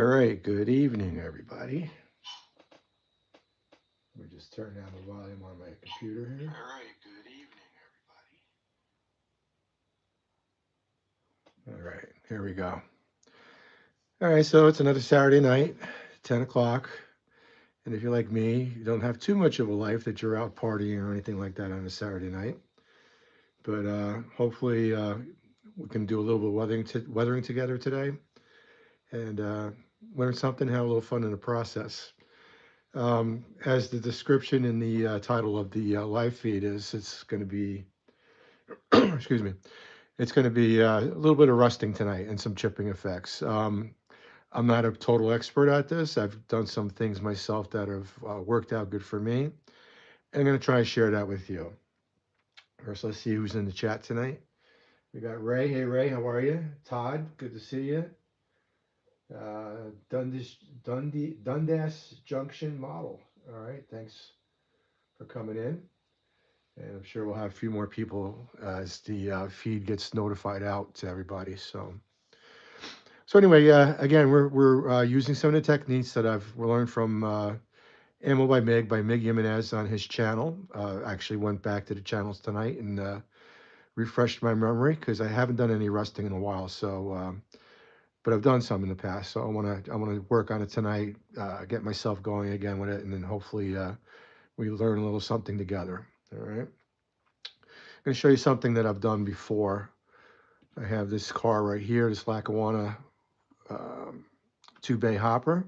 All right, good evening, everybody. Let me just turn down the volume on my computer here. All right, good evening, everybody. All right, here we go. All right, so it's another Saturday night, 10 o'clock. And if you're like me, you don't have too much of a life that you're out partying or anything like that on a Saturday night. But hopefully, we can do a little bit of weathering together today and learn something, have a little fun in the process. As the description in the title of the live feed is, it's going to be, excuse me, it's going to be a little bit of rusting tonight and some chipping effects. I'm not a total expert at this. I've done some things myself that have worked out good for me. I'm going to try and share that with you. First, let's see who's in the chat tonight. We got Ray. Hey, Ray, how are you? Todd, good to see you. Dundas Junction model. All right, thanks for coming in. And I'm sure we'll have a few more people as the feed gets notified out to everybody. So anyway, again, we're using some of the techniques that I've learned from Ammo by Mig Jimenez on his channel. I actually went back to the channels tonight and refreshed my memory because I haven't done any rusting in a while. But I've done some in the past, so I want to work on it tonight, get myself going again with it, and then hopefully we learn a little something together. All right. I'm going to show you something that I've done before. I have this car right here, this Lackawanna um, 2-bay hopper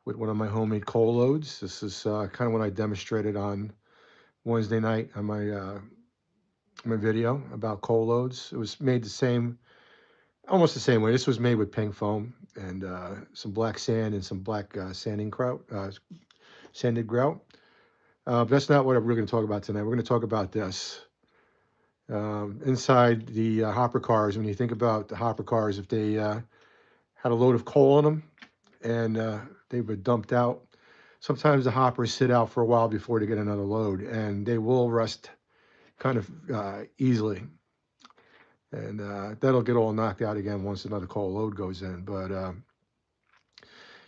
with one of my homemade coal loads. This is kind of what I demonstrated on Wednesday night on my video about coal loads. It was made the same, almost the same way. This was made with pink foam and some black sand and some black sanded grout. But that's not what we're going to talk about tonight. We're going to talk about this. Inside the hopper cars, when you think about the hopper cars, if they had a load of coal on them and they were dumped out, sometimes the hoppers sit out for a while before they get another load, and they will rust kind of easily. And that'll get all knocked out again once another coal load goes in. But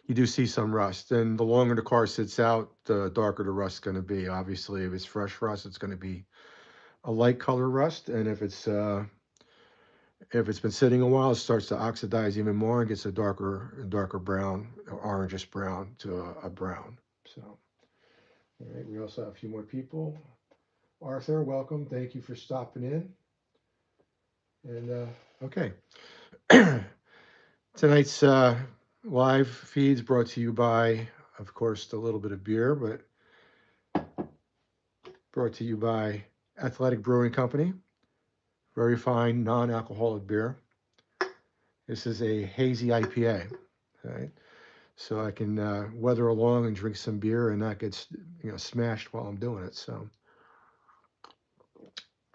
you do see some rust. And the longer the car sits out, the darker the rust's going to be. Obviously, if it's fresh rust, it's going to be a light color rust. And if it's been sitting a while, it starts to oxidize even more and gets a darker brown, or orangish brown to a brown. So, all right, we also have a few more people. Arthur, welcome. Thank you for stopping in. And okay, tonight's live feeds brought to you by, of course, a little bit of beer, but brought to you by Athletic Brewing Company. Very fine non-alcoholic beer. This is a hazy IPA. All right. So I can weather along and drink some beer and not get smashed while I'm doing it. So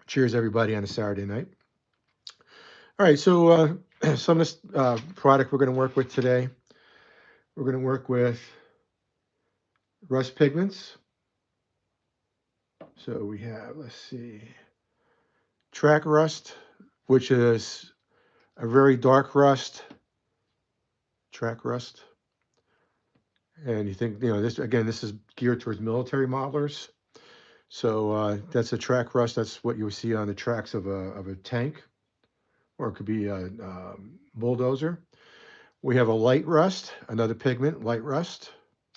cheers, everybody, on a Saturday night. All right, so some of this product we're going to work with today, we're going to work with Rust pigments. So we have, let's see, track rust, which is a very dark rust, track rust. And you think, this again, this is geared towards military modelers. So that's a track rust. That's what you see on the tracks of a tank, or it could be a bulldozer. We have a light rust, another pigment, light rust.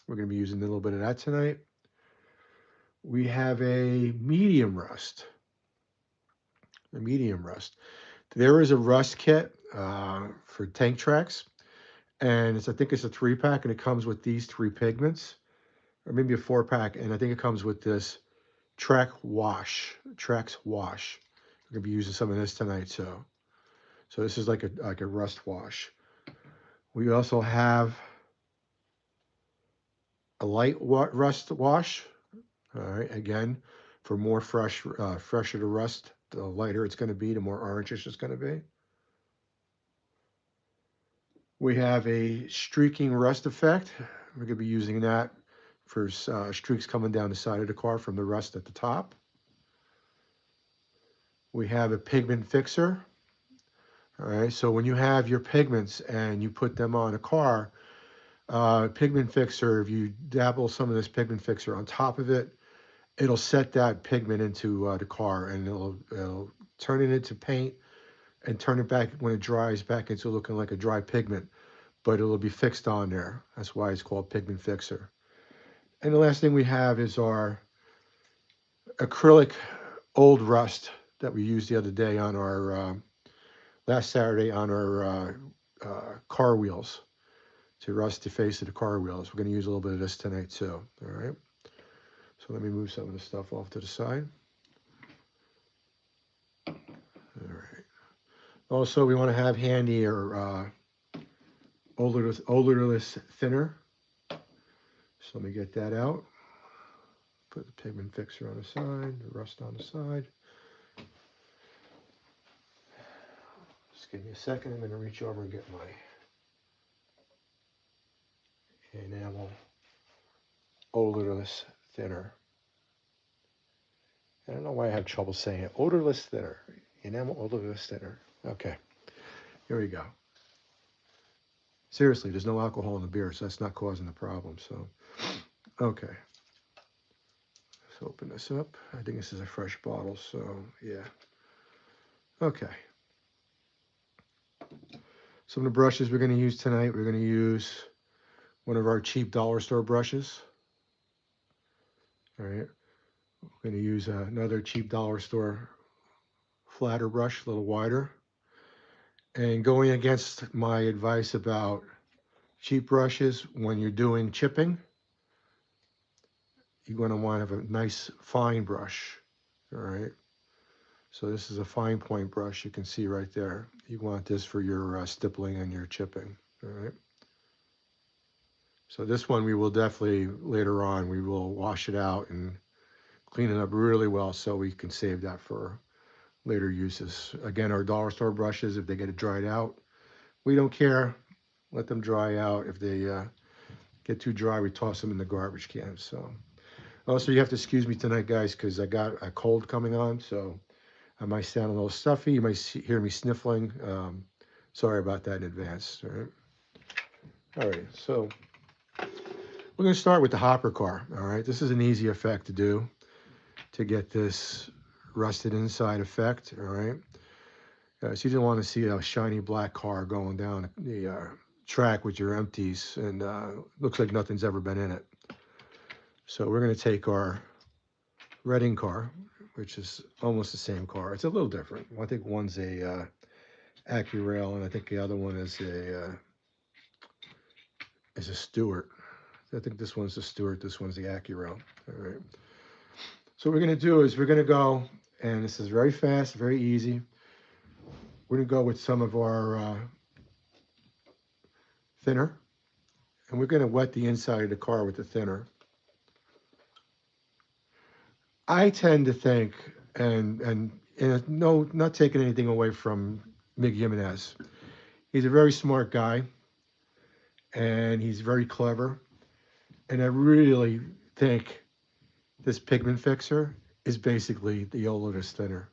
We're going to be using a little bit of that tonight. We have a medium rust. A medium rust. There is a rust kit for tank tracks, and I think it's a 3-pack, and it comes with these 3 pigments, or maybe a 4-pack, and I think it comes with this tracks wash. We're gonna be using some of this tonight, so this is like a rust wash. We also have a light rust wash. All right, again, for more fresher the rust, the lighter it's going to be, the more orangish it's going to be. We have a streaking rust effect. We're going to be using that for streaks coming down the side of the car from the rust at the top. We have a pigment fixer. All right, so when you have your pigments and you put them on a car, Pigment fixer, if you dabble some of this pigment fixer on top of it, it'll set that pigment into the car, and it'll turn it into paint and turn it back when it dries back into looking like a dry pigment, but it'll be fixed on there. That's why it's called pigment fixer. And the last thing we have is our acrylic old rust that we used the other day on our last Saturday on our car wheels to rust the face of the car wheels. We're going to use a little bit of this tonight too. All right. So let me move some of the stuff off to the side. All right. Also, we want to have handy our odorless thinner. So let me get that out. Put the pigment fixer on the side, the rust on the side. Just give me a second. I'm going to reach over and get my enamel odorless thinner. I don't know why I have trouble saying it. Odorless thinner. Enamel odorless thinner. Okay, here we go. Seriously, there's no alcohol in the beer, so that's not causing the problem. So, okay. Let's open this up. I think this is a fresh bottle, so yeah. Okay. Some of the brushes we're going to use tonight, we're going to use one of our cheap dollar store brushes. All right. We're going to use another cheap dollar store flatter brush, a little wider. And going against my advice about cheap brushes, when you're doing chipping, you're going to want to have a nice fine brush. All right. So this is a fine point brush. You can see right there. You want this for your stippling and your chipping. All right. So this one we will definitely later on, we will wash it out and clean it up really well so we can save that for later uses. Again, our dollar store brushes, if they get it dried out, we don't care. Let them dry out. If they get too dry, we toss them in the garbage can. So also you have to excuse me tonight, guys, because I got a cold coming on. So I might sound a little stuffy. You might hear me sniffling. Sorry about that in advance. All right. All right. So we're going to start with the hopper car. All right. This is an easy effect to do to get this rusted inside effect. All right. So you don't want to see a shiny black car going down the track with your empties and looks like nothing's ever been in it. So we're going to take our Reading car, which is almost the same car. It's a little different. I think one's a AccuRail, and I think the other one is a Stewart. I think this one's the Stewart. This one's the AccuRail. All right. So what we're going to do is we're going to go, and this is very fast, very easy. We're going to go with some of our thinner, and we're going to wet the inside of the car with the thinner. I tend to think, and no, not taking anything away from Mig Jimenez. He's a very smart guy, and he's very clever. And I really think this pigment fixer is basically the odorless thinner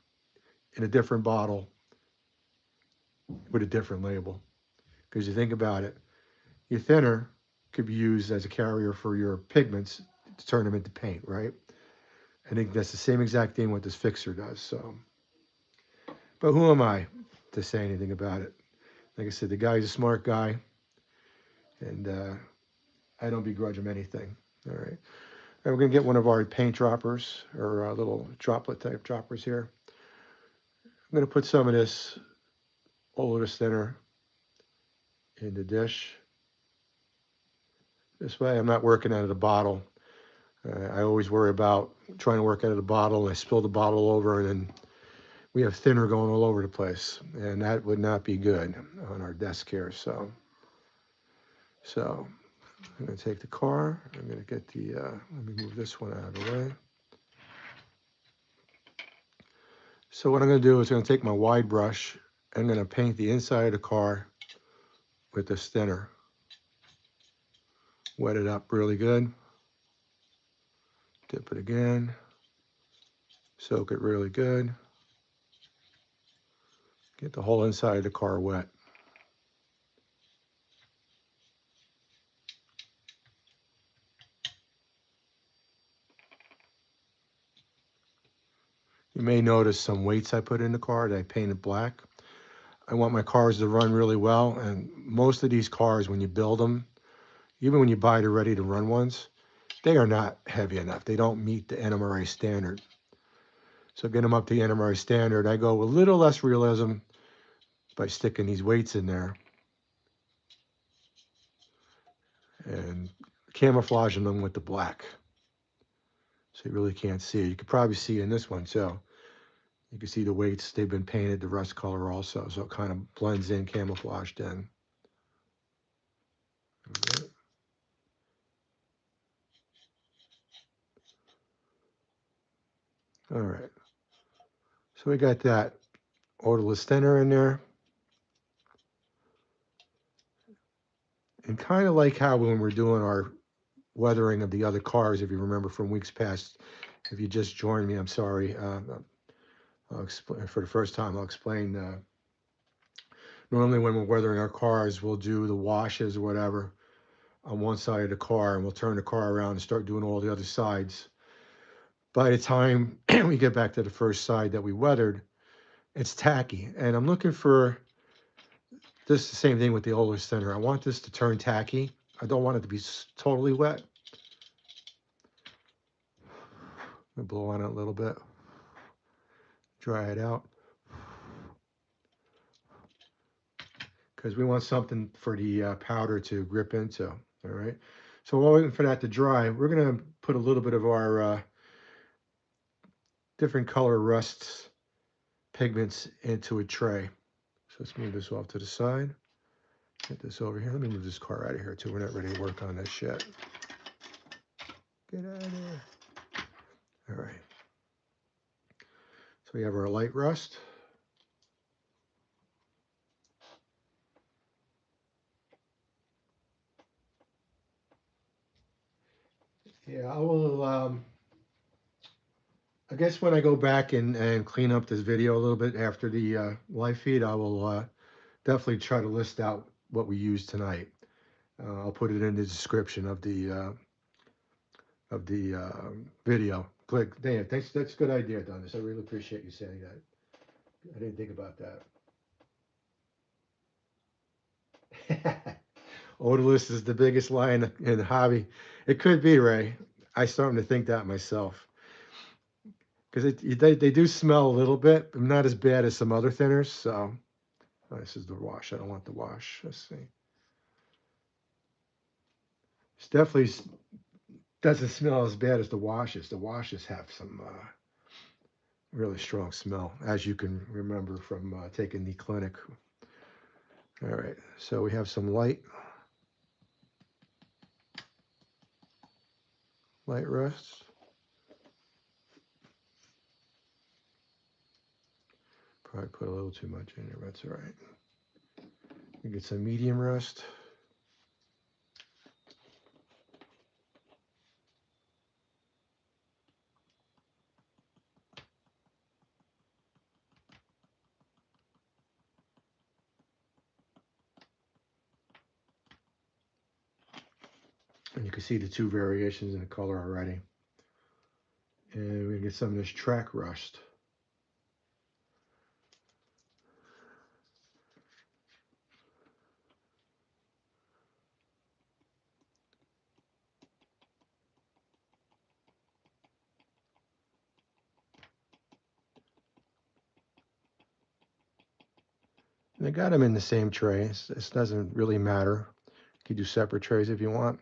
in a different bottle with a different label. Because you think about it, your thinner could be used as a carrier for your pigments to turn them into paint, right? I think that's the same exact thing what this fixer does. So, but who am I to say anything about it? Like I said, the guy's a smart guy, and I don't begrudge him anything. All right. All right, we're gonna get one of our paint droppers or little droplet type droppers here. I'm gonna put some of this odorless thinner in the dish. This way, I'm not working out of the bottle. I always worry about trying to work out of the bottle, and I spill the bottle over, and then we have thinner going all over the place, and that would not be good on our desk here. So I'm going to take the car. I'm going to get the, let me move this one out of the way. So what I'm going to do is I'm going to take my wide brush. I'm going to paint the inside of the car with this thinner. Wet it up really good. Dip it again. Soak it really good. Get the whole inside of the car wet. You may notice some weights I put in the car that I painted black. I want my cars to run really well, and most of these cars, when you build them, even when you buy the ready to run ones, they are not heavy enough. They don't meet the NMRA standard. So get them up to the NMRA standard. I go a little less realism by sticking these weights in there and camouflaging them with the black. So you really can't see it. You could probably see in this one too. You can see the weights, they've been painted the rust color also, so it kind of blends in, camouflaged in. Okay. All right, so we got that odorless thinner in there. And kind of like how when we're doing our weathering of the other cars, if you remember from weeks past, if you just joined me, I'm sorry. I'll explain for the first time. I'll explain. Normally, when we're weathering our cars, we'll do the washes or whatever on one side of the car, and we'll turn the car around and start doing all the other sides. By the time we get back to the first side that we weathered, it's tacky. And I'm looking for this the same thing with the Oler center. I want this to turn tacky. I don't want it to be totally wet. I'm gonna blow on it a little bit, dry it out. Because we want something for the powder to grip into, all right? So while we're waiting for that to dry, we're gonna put a little bit of our different color rust pigments into a tray. So let's move this off to the side. Get this over here. Let me move this car out of here too. We're not ready to work on this yet. Get out of there. All right. So we have our light rust. Yeah, I will, I guess when I go back and clean up this video a little bit after the live feed, I will definitely try to list out what we used tonight. I'll put it in the description of the video. Click. Dan, thanks. That's a good idea, Dennis. I really appreciate you saying that. I didn't think about that. Odorless is the biggest lie in the hobby. It could be, Ray. I starting to think that myself. Because they do smell a little bit, but not as bad as some other thinners. So oh, this is the wash. I don't want the wash. Let's see. It's definitely doesn't smell as bad as the washes. The washes have some really strong smell, as you can remember from taking the clinic. All right, so we have some light rust. Probably put a little too much in there, but that's all right. You get some medium rust. And you can see the two variations in the color already. And we get some of this track rust. And I got them in the same tray. This doesn't really matter. You can do separate trays if you want.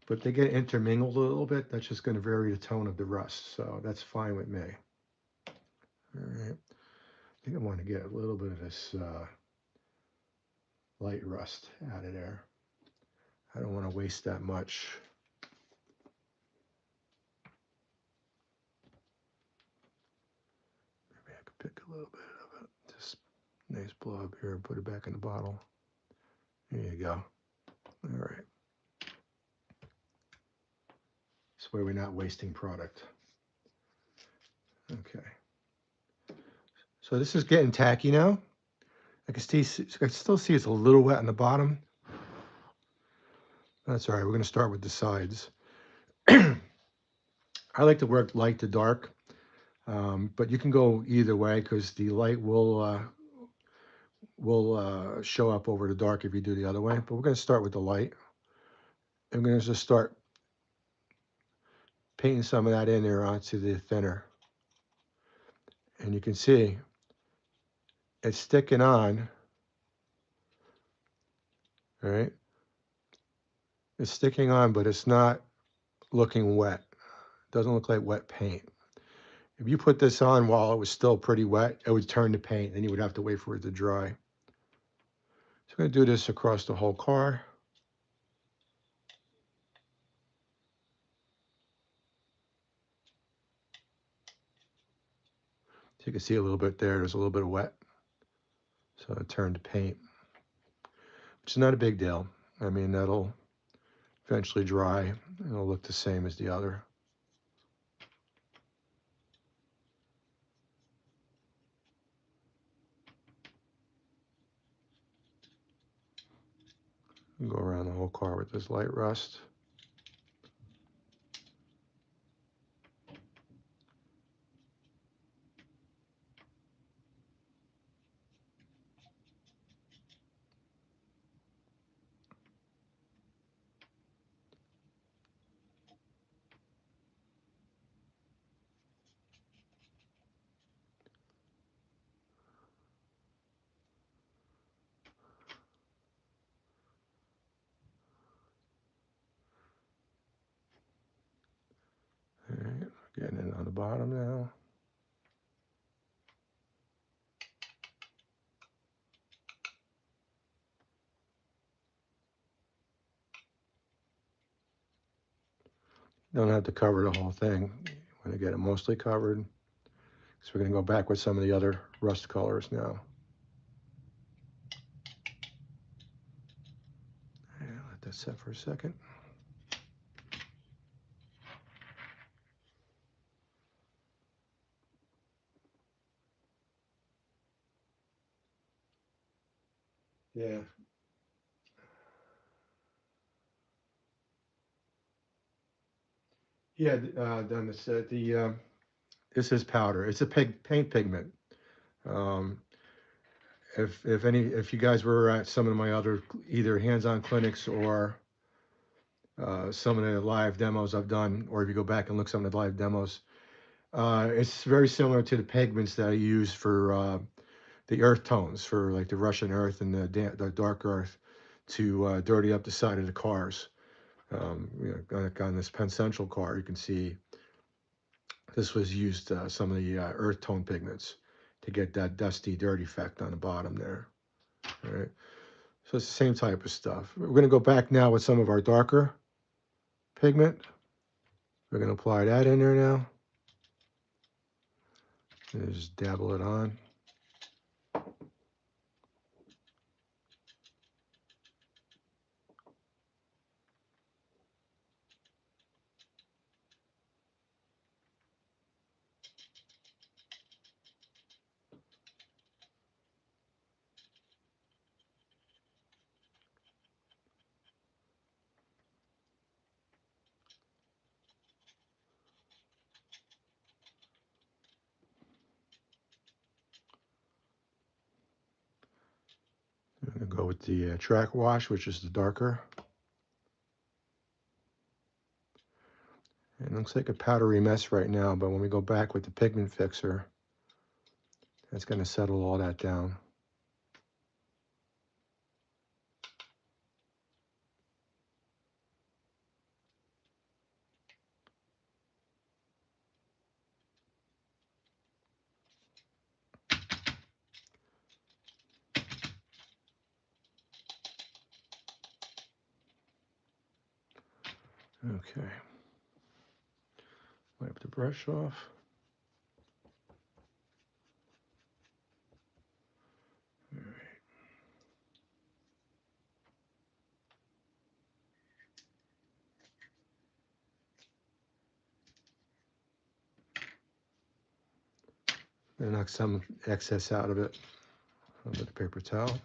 But they get intermingled a little bit. That's just going to vary the tone of the rust. So that's fine with me. All right. I think I want to get a little bit of this light rust out of there. I don't want to waste that much. Maybe I could pick a little bit of it. Just nice blob here and put it back in the bottle. There you go. All right. This way we're not wasting product. Okay. So this is getting tacky now. I can still see it's a little wet on the bottom. That's all right. We're going to start with the sides. I like to work light to dark. But you can go either way because the light will show up over the dark if you do the other way. But we're going to start with the light. I'm going to just start painting some of that in there onto the thinner. And you can see it's sticking on, all right? It's sticking on, but it's not looking wet. It doesn't look like wet paint. If you put this on while it was still pretty wet, it would turn to paint, and you would have to wait for it to dry. So I'm going to do this across the whole car. So you can see a little bit there. There's a little bit of wet. So it turned to paint, which is not a big deal. I mean, that'll eventually dry, and it'll look the same as the other. Go around the whole car with this light rust. All right, getting it on the bottom now. Don't have to cover the whole thing. I'm going to get it mostly covered. So we're going to go back with some of the other rust colors now. Yeah, let that set for a second. Yeah. Yeah, done this. This is powder. It's a paint pigment. Um, if you guys were at some of my other either hands-on clinics or some of the live demos I've done, or if you go back and look some of the live demos, it's very similar to the pigments that I use for the earth tones, for like the Russian earth and the dark earth, to dirty up the side of the cars. Like on this Penn Central car, you can see this was used some of the earth tone pigments to get that dusty, dirt effect on the bottom there. All right, so it's the same type of stuff. We're going to go back now with some of our darker pigment. We're going to apply that in there now. And just dabble it on. I'm going to go with the track wash, which is the darker. It looks like a powdery mess right now, but when we go back with the pigment fixer, that's going to settle all that down. Okay. Wipe the brush off. All right. And knock some excess out of it with the paper towel.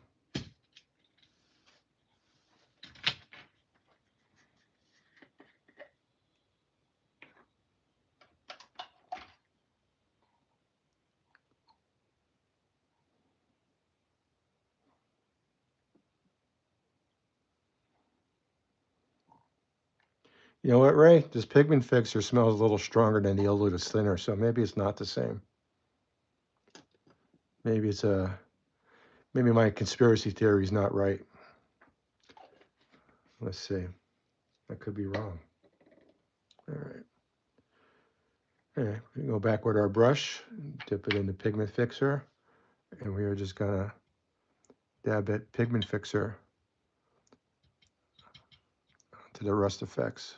You know what, Ray? This pigment fixer smells a little stronger than the Illutus thinner, so maybe it's not the same. Maybe it's a maybe my conspiracy theory is not right. Let's see. I could be wrong. All right. Okay, we go back with our brush, dip it in the pigment fixer, and we are just gonna dab that pigment fixer to the rust effects.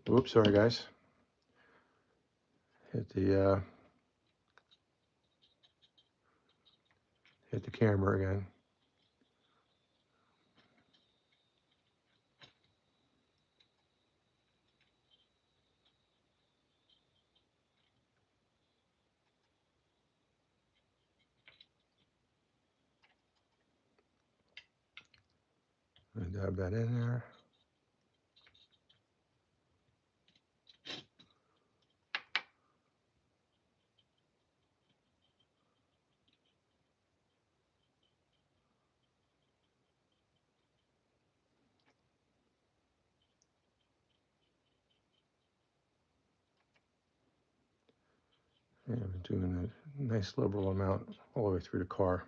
Oops, sorry guys. Hit the camera again. And dab that in there. And I'm doing a nice liberal amount all the way through the car.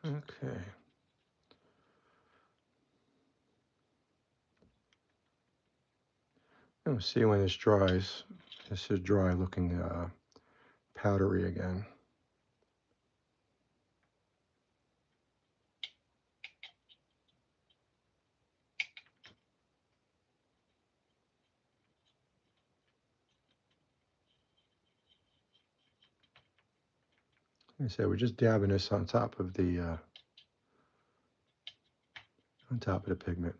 Okay. And we'll see when this dries. This is dry looking powdery again. Like I said, we're just dabbing this on top of the pigment.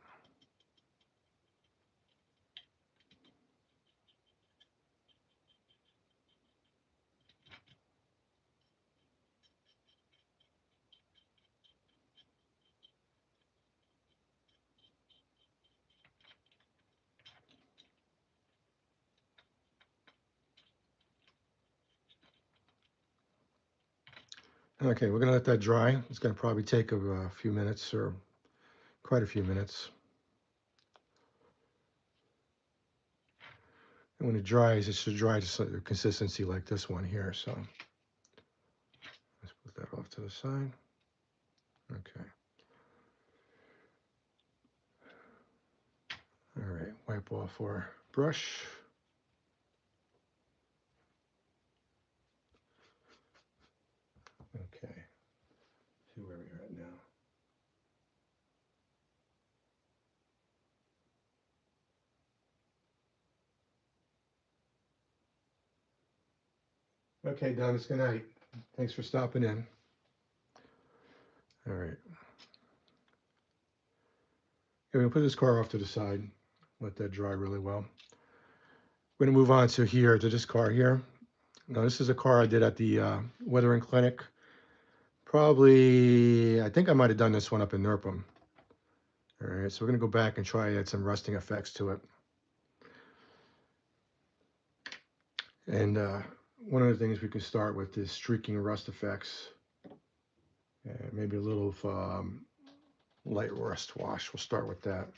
Okay, we're gonna let that dry. It's gonna probably take a few minutes or quite a few minutes. And when it dries, it should dry to a consistency like this one here. So let's put that off to the side. Okay. All right, wipe off our brush. Okay, see where we are at now. Okay, Dennis, good night. Thanks for stopping in. All right. We're gonna put this car off to the side, let that dry really well. We're gonna move on to here, to this car here. Now, this is a car I did at the weathering clinic. Probably, I think I might have done this one up in Nurpum. All right, so we're gonna go back and try add some rusting effects to it. And one of the things we can start with is streaking rust effects. Maybe a little light rust wash. We'll start with that.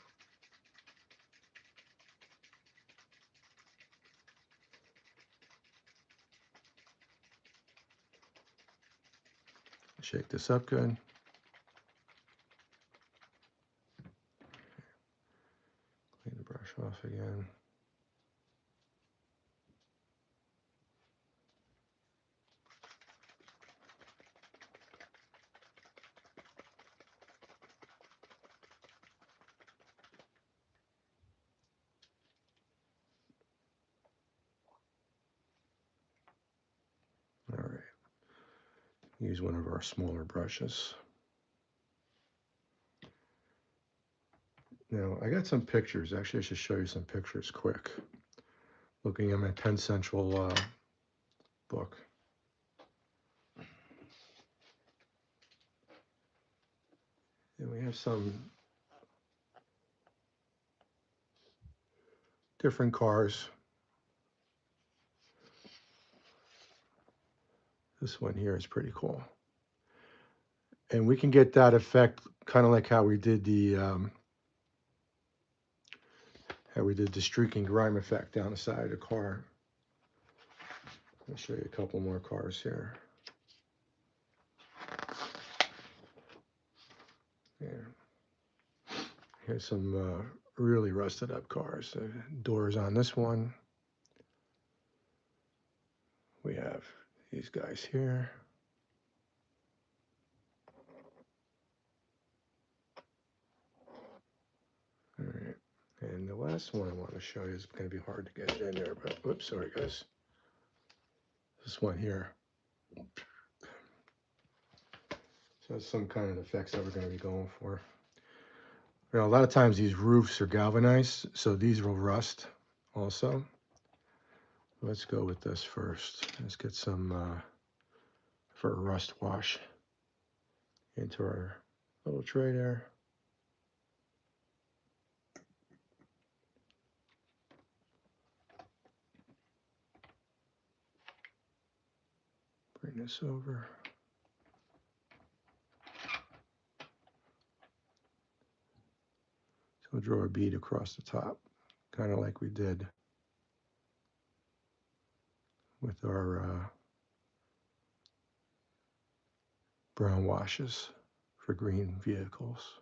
Shake this up good. Clean the brush off again. use one of our smaller brushes. Now, I got some pictures. Actually, I should show you some pictures quick. Looking at my Pen Central book. And we have some different cars. This one here is pretty cool. And we can get that effect kind of like how we did the streaking grime effect down the side of the car. I'll show you a couple more cars here. Yeah. Here's some really rusted up cars. Doors on this one. We have these guys here. All right. And the last one I want to show you is going to be hard to get in there, but whoops, sorry guys. This one here. So that's some kind of effects that we're going to be going for. You know, a lot of times these roofs are galvanized, so these will rust also. Let's go with this first. Let's get some for a rust wash into our little tray there. Bring this over. So we'll draw a bead across the top, kind of like we did with our brown washes for green vehicles.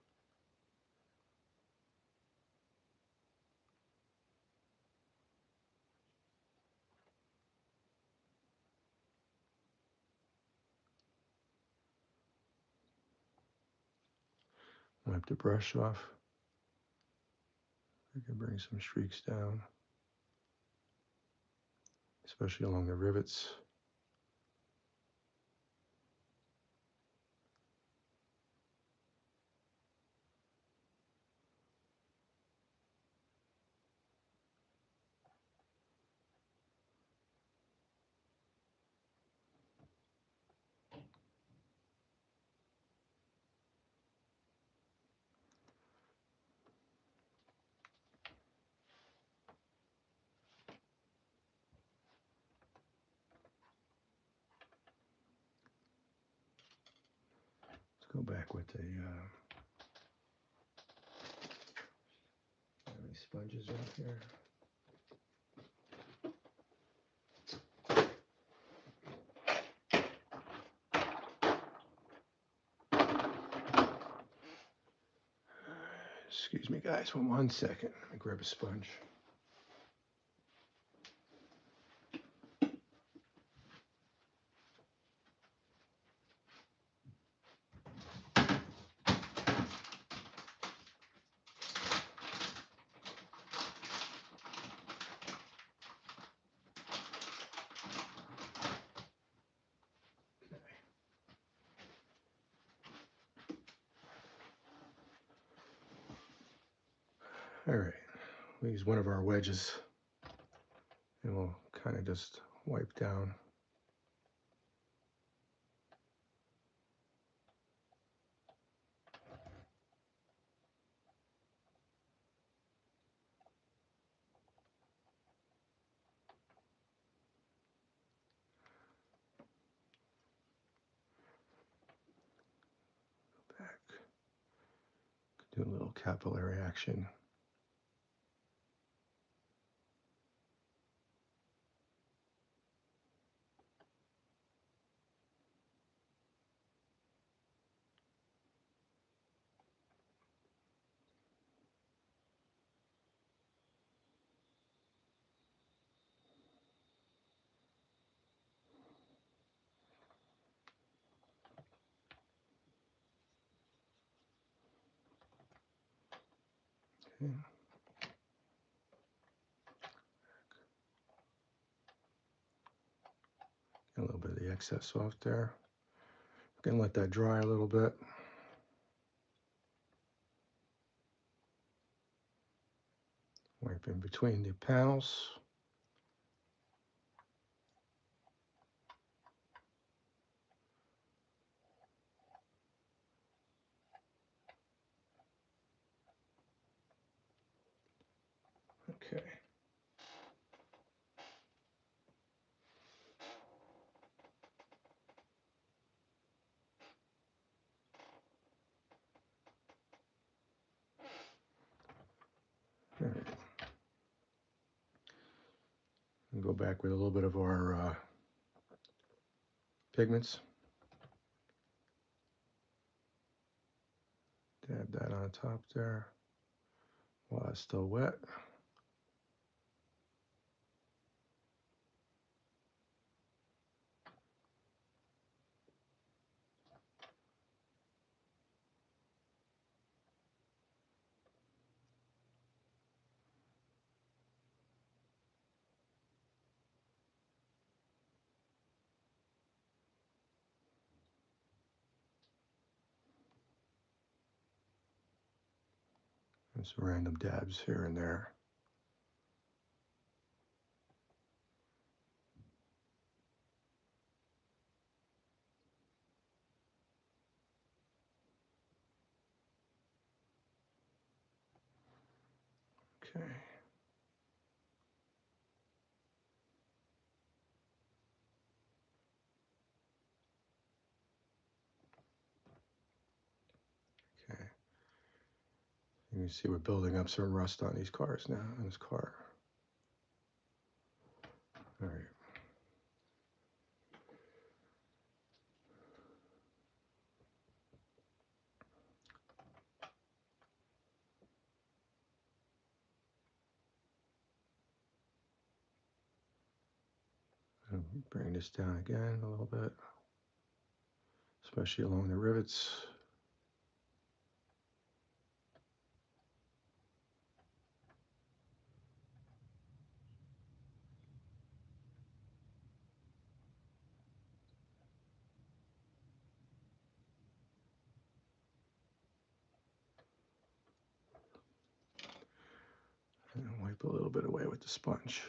Wipe the brush off. I can bring some streaks down, especially along the rivets. Let's go back with the any sponges up here. Excuse me, guys, 1 second. Let me grab a sponge. All right, we'll use one of our wedges and we'll kind of just wipe down. Back. Do a little capillary action. Okay. Get a little bit of the excess off there. Gonna let that dry a little bit. Wipe in between the panels. Okay. All right. And go back with a little bit of our pigments. Dab that on top there while it's still wet. And some random dabs here and there. Okay. Okay. You can see we're building up some rust on these cars now, on this car. All right. Bring this down again a little bit, especially along the rivets. And wipe a little bit away with the sponge.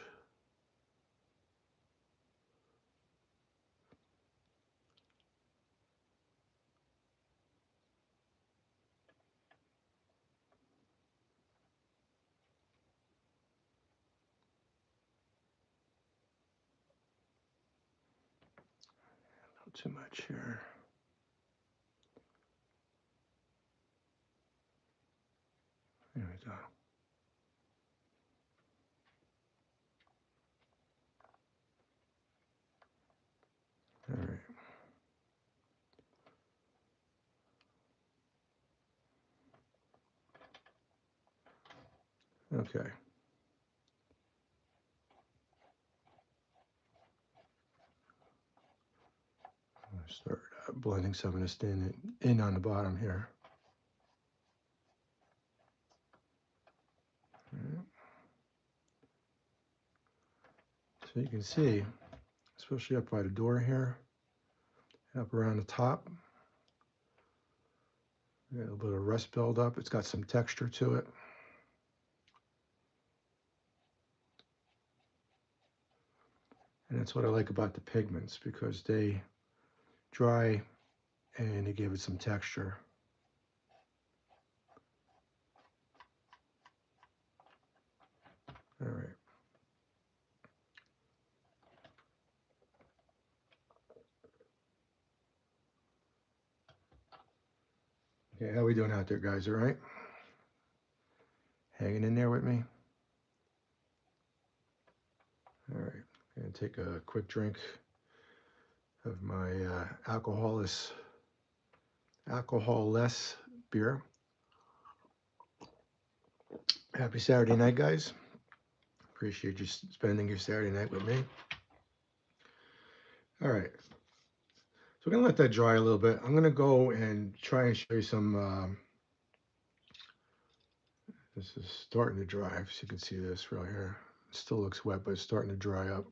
Not too much here. There we go. All right. Okay. I'll start blending some of this in on the bottom here. All right. So you can see, especially up by the door here, up around the top, a little bit of rust buildup. It's got some texture to it. And that's what I like about the pigments, because they dry and they give it some texture. All right. Okay, how we doing out there, guys? All right? Hanging in there with me? All right. I'm going to take a quick drink of my alcohol-less beer. Happy Saturday night, guys. Appreciate you spending your Saturday night with me. All right. So we're going to let that dry a little bit. I'm going to go and try and show you some, this is starting to dry. So you can see this right here. It still looks wet, but it's starting to dry up.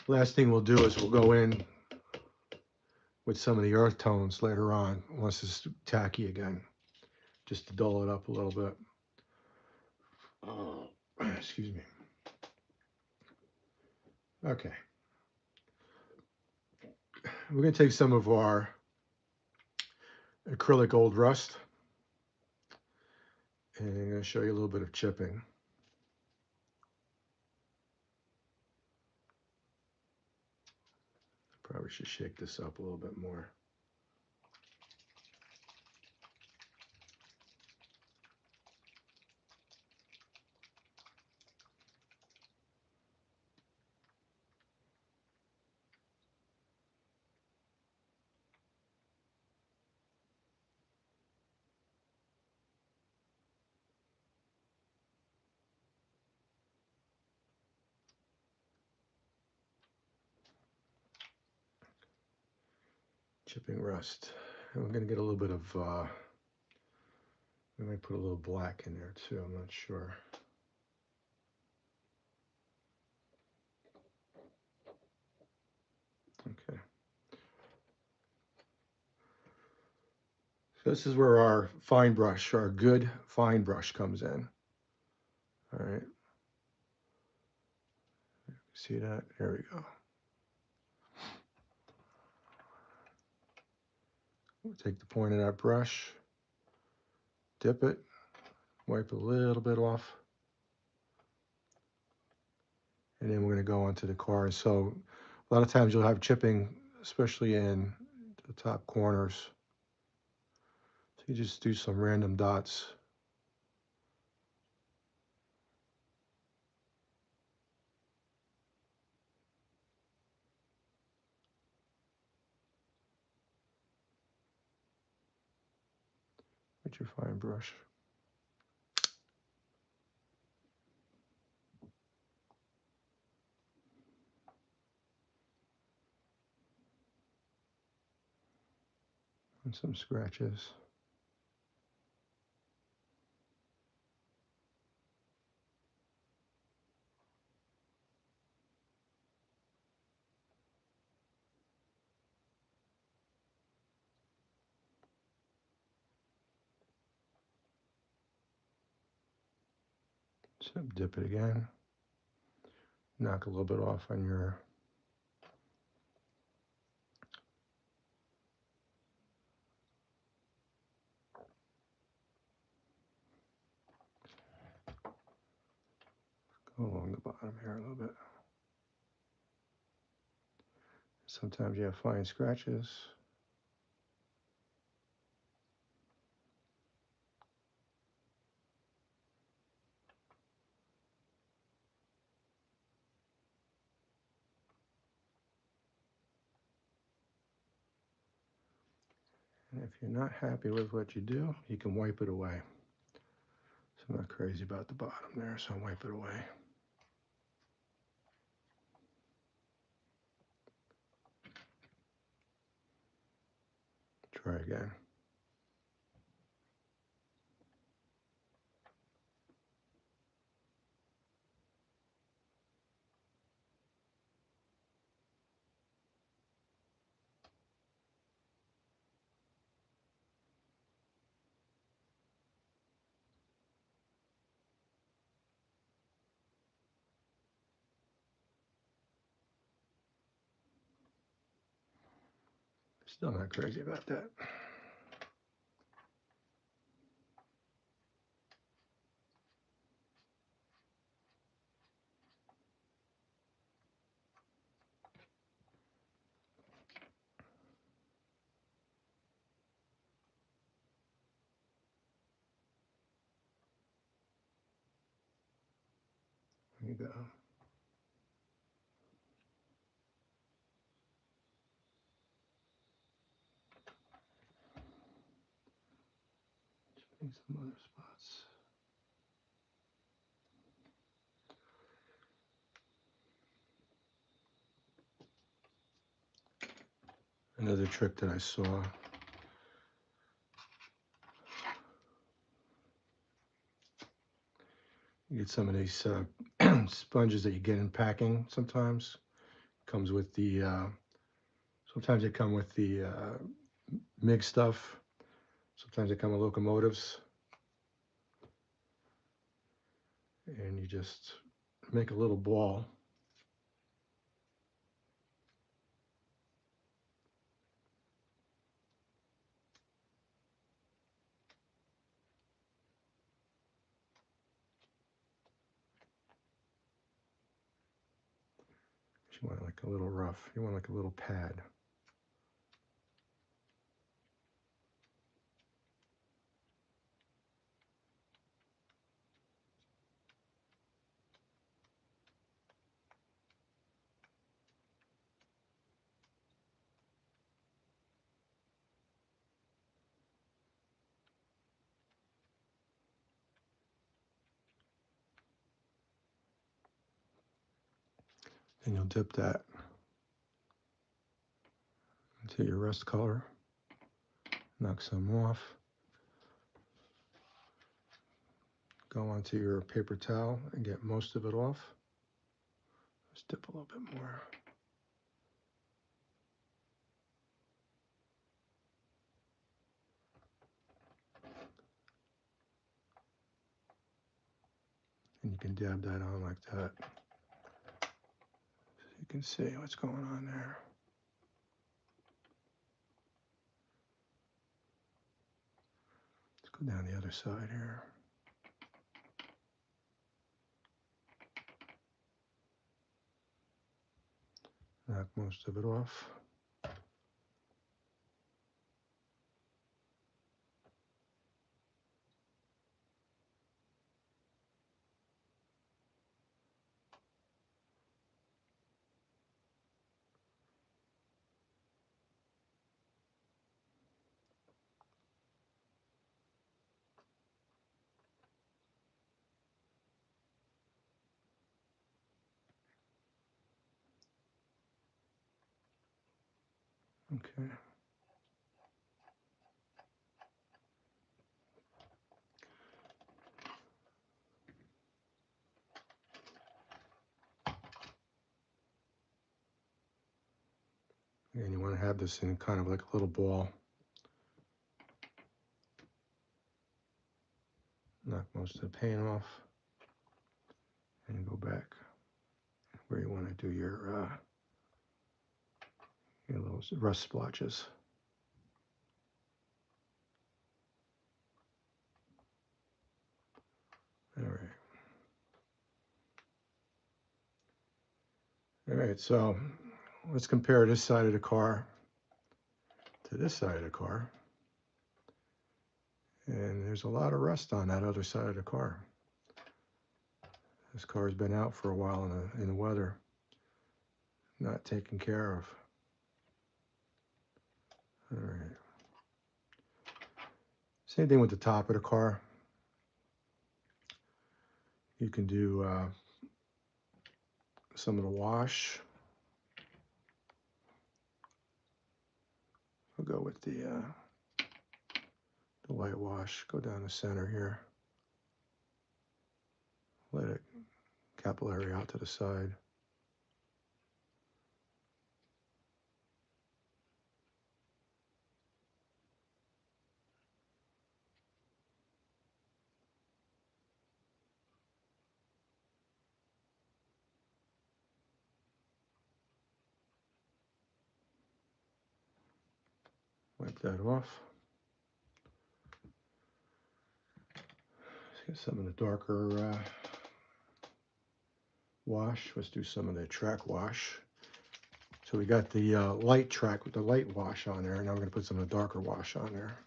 Last thing we'll do is we'll go in with some of the earth tones later on once it's tacky again, just to dull it up a little bit. Excuse me. Okay. We're going to take some of our acrylic old rust and I'm going to show you a little bit of chipping. Probably should shake this up a little bit more. Chipping rust. And we're going to get a little bit of, we might put a little black in there too, I'm not sure. Okay. So this is where our fine brush, our good fine brush comes in. All right. See that? There we go. We'll take the point of that brush, dip it, wipe a little bit off, and then we're going to go onto the car. So a lot of times you'll have chipping, especially in the top corners. So you just do some random dots. With your fine brush. And some scratches. So dip it again. Knock a little bit off on your go along the bottom here a little bit. Sometimes you have fine scratches. And if you're not happy with what you do, you can wipe it away. So I'm not crazy about the bottom there, so I wipe it away. Try again. Still not crazy about that. There you go. Just make some other spots. Another trick that I saw. You get some of these sponges that you get in packing sometimes. Comes with the Sometimes they come with the MIG stuff. Sometimes they come with locomotives. And you just make a little ball. You want like a little rough. You want like a little pad. And you'll dip that into your rust color. Knock some off. Go onto your paper towel and get most of it off. Just dip a little bit more. And you can dab that on like that. So you can see what's going on there. Let's go down the other side here. Knock most of it off. Okay. And you want to have this in kind of like a little ball. Knock most of the paint off. And go back where you want to do your little rust splotches. All right. All right, so let's compare this side of the car to this side of the car. And there's a lot of rust on that other side of the car. This car's been out for a while in the weather, not taken care of. All right. Same thing with the top of the car. You can do some of the wash. I'll go with the light wash. Go down the center here. Let it capillary out to the side. Wipe that off. Let's get some of the darker wash. Let's do some of the track wash. So we got the light track with the light wash on there. Now we're going to put some of the darker wash on there.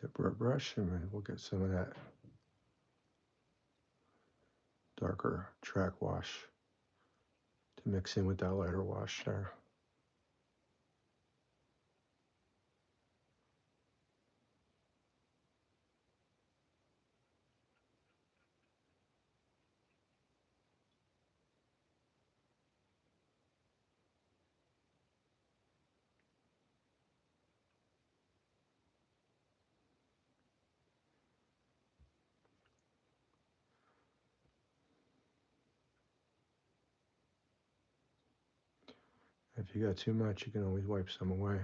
dip our brush and then we'll get some of that darker track wash to mix in with that lighter wash there. If you got too much, you can always wipe some away.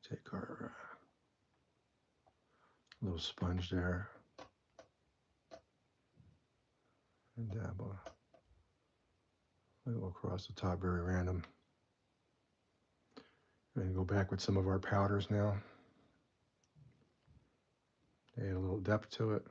Take our little sponge there and dab a little across the top, very random. And go back with some of our powders now. Add a little depth to it.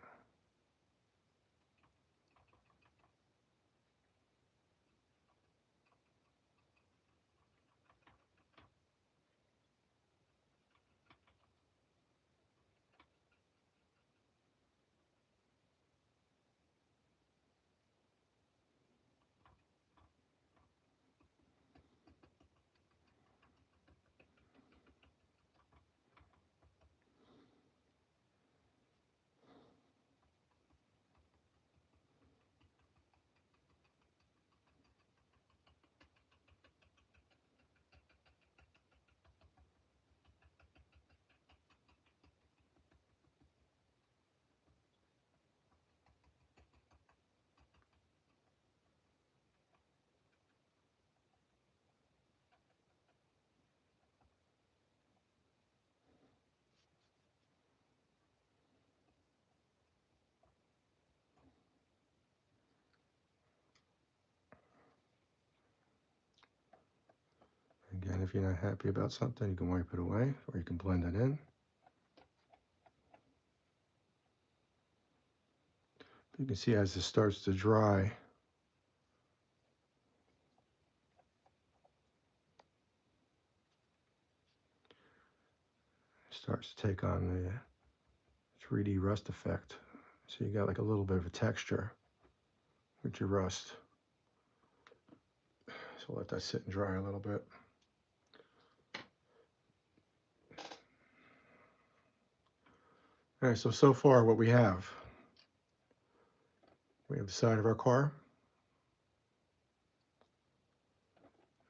Again, if you're not happy about something, you can wipe it away or you can blend it in. You can see as this starts to dry, it starts to take on the 3D rust effect. So you got like a little bit of a texture with your rust. So let that sit and dry a little bit. All right, so far what we have the side of our car.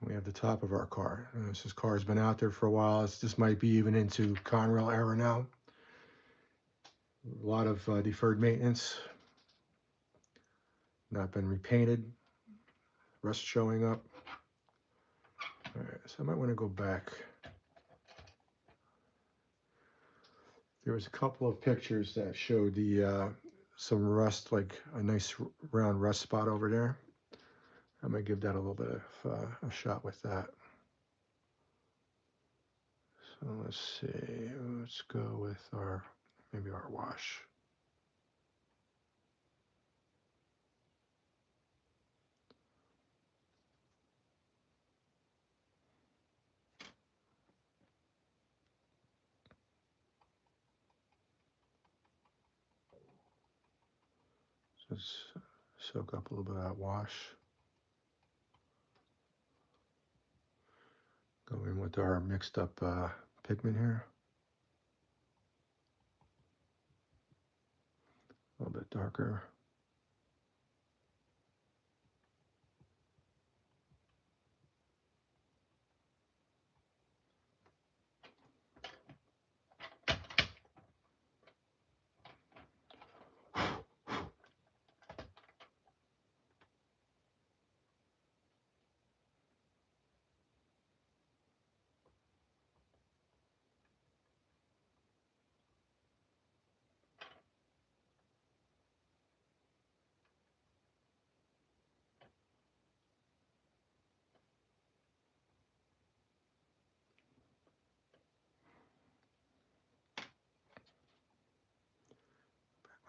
We have the top of our car. This car has been out there for a while. This might be even into Conrail era now. A lot of deferred maintenance. Not been repainted. Rust showing up. All right, so I might want to go back. There was a couple of pictures that showed the some rust, like a nice round rust spot over there. I'm gonna give that a little bit of a shot with that. So let's see, let's go with maybe our wash. So let's soak up a little bit of that wash. Go in with our mixed up pigment here. A little bit darker.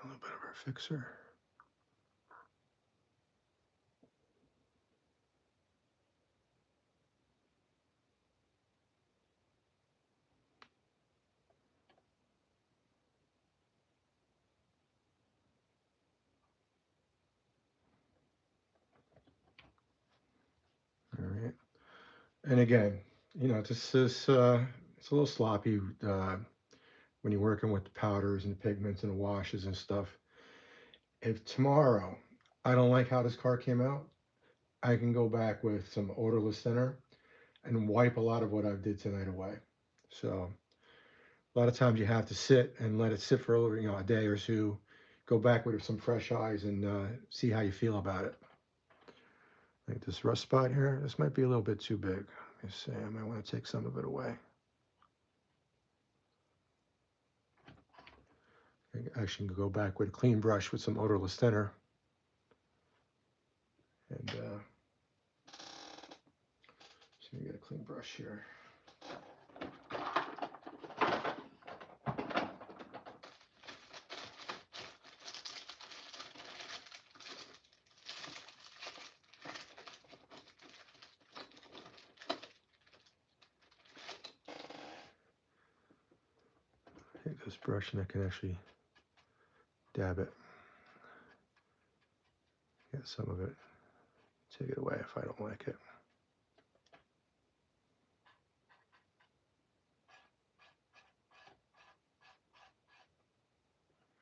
A little bit of our fixer. All right. And again, this is it's a little sloppy when you're working with the powders and the pigments and the washes and stuff. If tomorrow I don't like how this car came out, I can go back with some odorless thinner and wipe a lot of what I did tonight away. So a lot of times you have to sit and let it sit for a day or two. Go back with some fresh eyes and see how you feel about it. Like this rust spot here, this might be a little bit too big. Let me see, I might want to take some of it away. I actually can go back with a clean brush with some odorless thinner. And so you get a clean brush here. Take this brush and I can actually dab it. Get some of it. Take it away if I don't like it.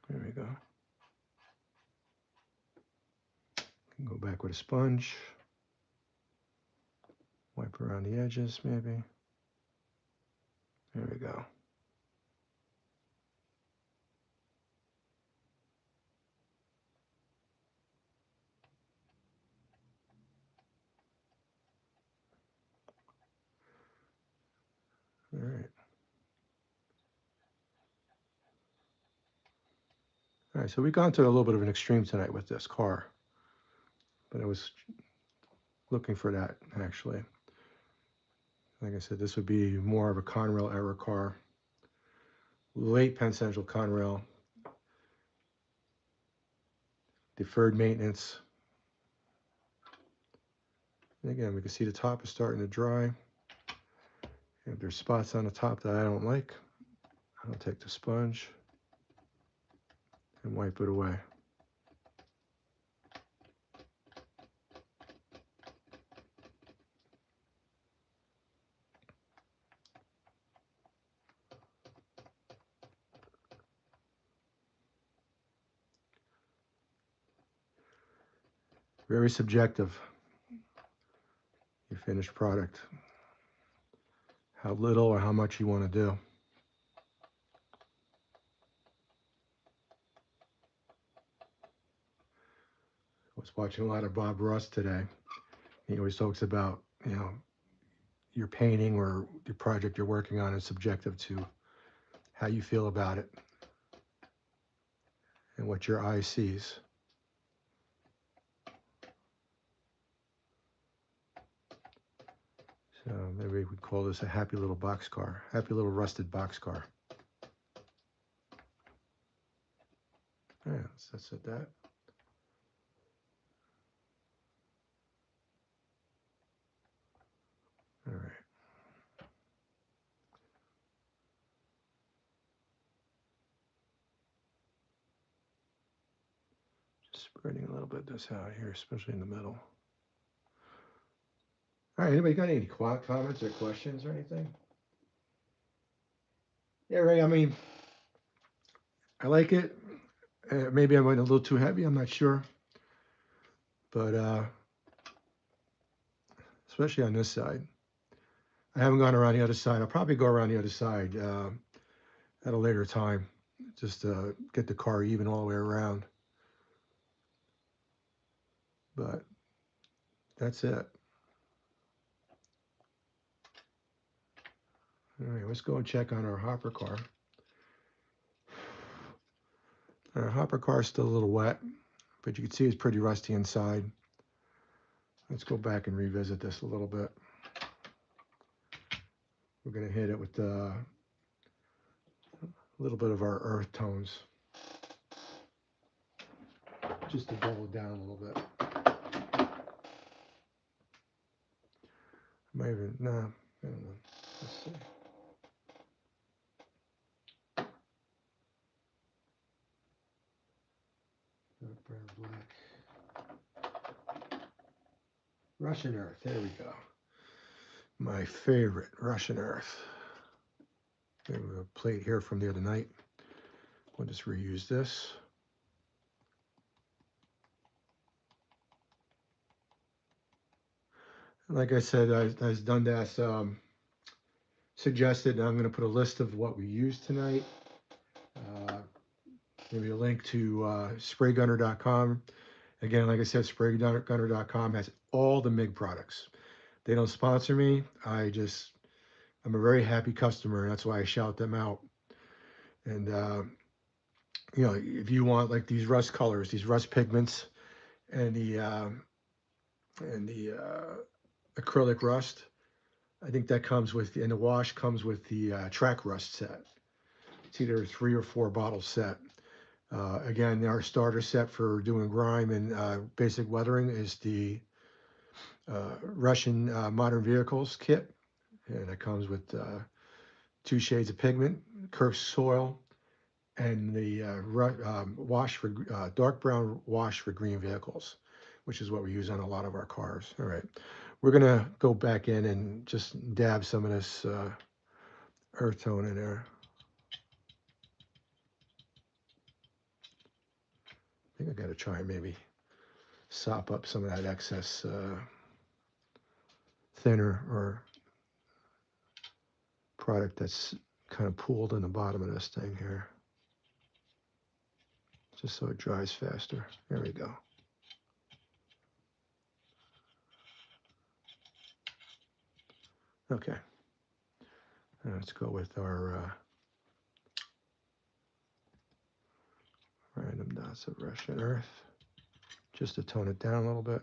There we go. Go back with a sponge. Wipe around the edges maybe. There we go. All right. All right, so we've gone to a little bit of an extreme tonight with this car, but I was looking for that actually. Like I said, this would be more of a Conrail era car. Late Penn Central Conrail. Deferred maintenance. And again, we can see the top is starting to dry. If there's spots on the top that I don't like, I'll take the sponge and wipe it away. Very subjective, your finished product. How little or how much you want to do. I was watching a lot of Bob Ross today. He always talks about, your painting or the project you're working on is subjective to how you feel about it and what your eye sees. So maybe we call this a happy little box car, happy little rusted box car. Yeah, that's it. That. All right. Just spreading a little bit of this out here, especially in the middle. All right. Anybody got any comments or questions or anything? Yeah, Ray. I mean, I like it. Maybe I went a little too heavy. I'm not sure. But especially on this side. I haven't gone around the other side. I'll probably go around the other side at a later time, just to get the car even all the way around. But that's it. All right, let's go and check on our hopper car. Our hopper car is still a little wet, but you can see it's pretty rusty inside. Let's go back and revisit this a little bit. We're going to hit it with a little bit of our earth tones. just to dull it down a little bit. Might even, no, I don't know. Let's see. Dark brown, black. Russian earth, there we go. My favorite, Russian earth. We have a plate here from the other night. We'll just reuse this. Like I said, as Dundas suggested, I'm going to put a list of what we used tonight. Maybe a link to spraygunner.com. Again, like I said, spraygunner.com has all the MIG products. They don't sponsor me. I'm a very happy customer, and that's why I shout them out. And if you want like these rust colors, these rust pigments, and the acrylic rust, I think that comes with, and the wash comes with the track rust set. It's either a 3 or 4 bottle set. Again, our starter set for doing grime and basic weathering is the Russian Modern Vehicles kit, and it comes with 2 shades of pigment, cursed soil, and the wash for dark brown wash for green vehicles, which is what we use on a lot of our cars. All right, we're gonna go back in and just dab some of this earth tone in there. I think I got to try and maybe sop up some of that excess thinner or product that's kind of pooled in the bottom of this thing here, just so it dries faster. There we go. Okay, let's go with our random dots of Russian earth, just to tone it down a little bit.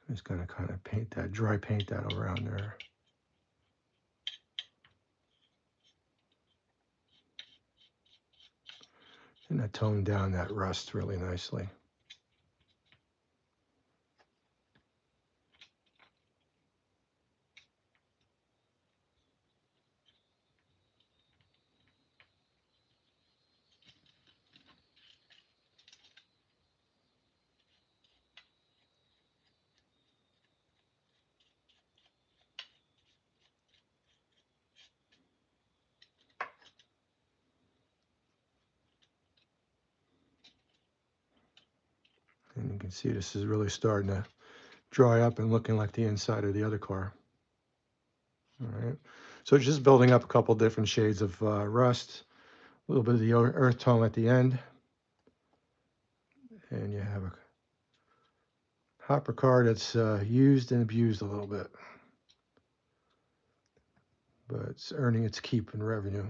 Just gonna kind of dry paint that around there. And I toned down that rust really nicely. And you can see this is really starting to dry up and looking like the inside of the other car. All right, so just building up a couple different shades of rust, a little bit of the earth tone at the end, and you have a hopper car that's used and abused a little bit, but it's earning its keep in revenue.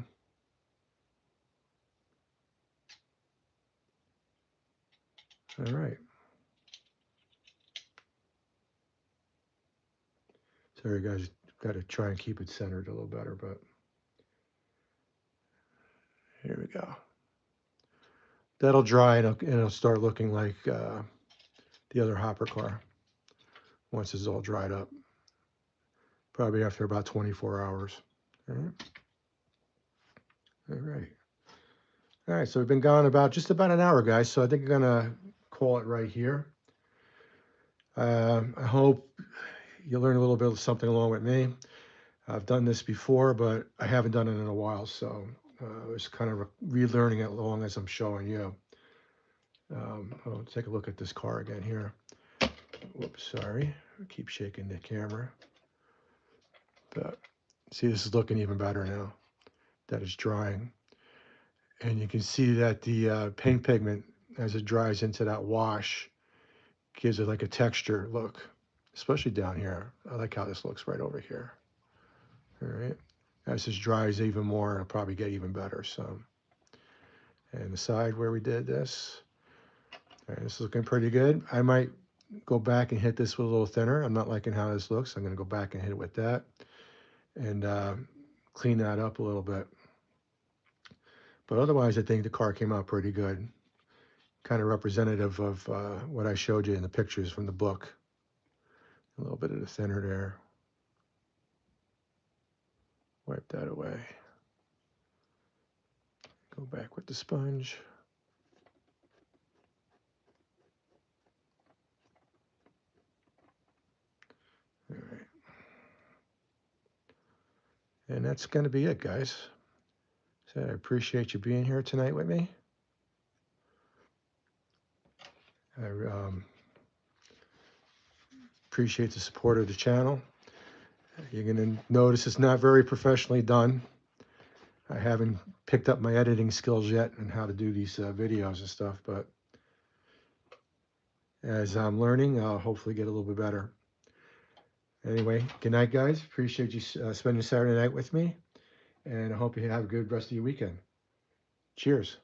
All right. Sorry, guys, got to try and keep it centered a little better, but here we go. That'll dry and it'll start looking like the other hopper car once it's all dried up. Probably after about 24 hours. All right. All right. All right, so we've been gone just about an hour, guys. So I think I'm gonna call it right here. I hope you learn a little bit of something along with me. I've done this before, but I haven't done it in a while, so it's kind of relearning it along as I'm showing you. I'll take a look at this car again here. Whoops, sorry. I keep shaking the camera. But see, this is looking even better now that it's drying. And you can see that the paint pigment, as it dries into that wash, gives it like a texture look, especially down here. I like how this looks right over here. All right. As this dries even more, it'll probably get even better. So, and the side where we did this, all right, this is looking pretty good. I might go back and hit this with a little thinner. I'm not liking how this looks. I'm going to go back and hit it with that and clean that up a little bit. But otherwise, I think the car came out pretty good. Kind of representative of what I showed you in the pictures from the book. A little bit of the thinner there. Wipe that away. Go back with the sponge. All right. And that's going to be it, guys. So I appreciate you being here tonight with me. I appreciate the support of the channel. You're going to notice it's not very professionally done. I haven't picked up my editing skills yet and how to do these videos and stuff, but as I'm learning, I'll hopefully get a little bit better. Anyway, good night, guys. Appreciate you spending Saturday night with me, and I hope you have a good rest of your weekend. Cheers.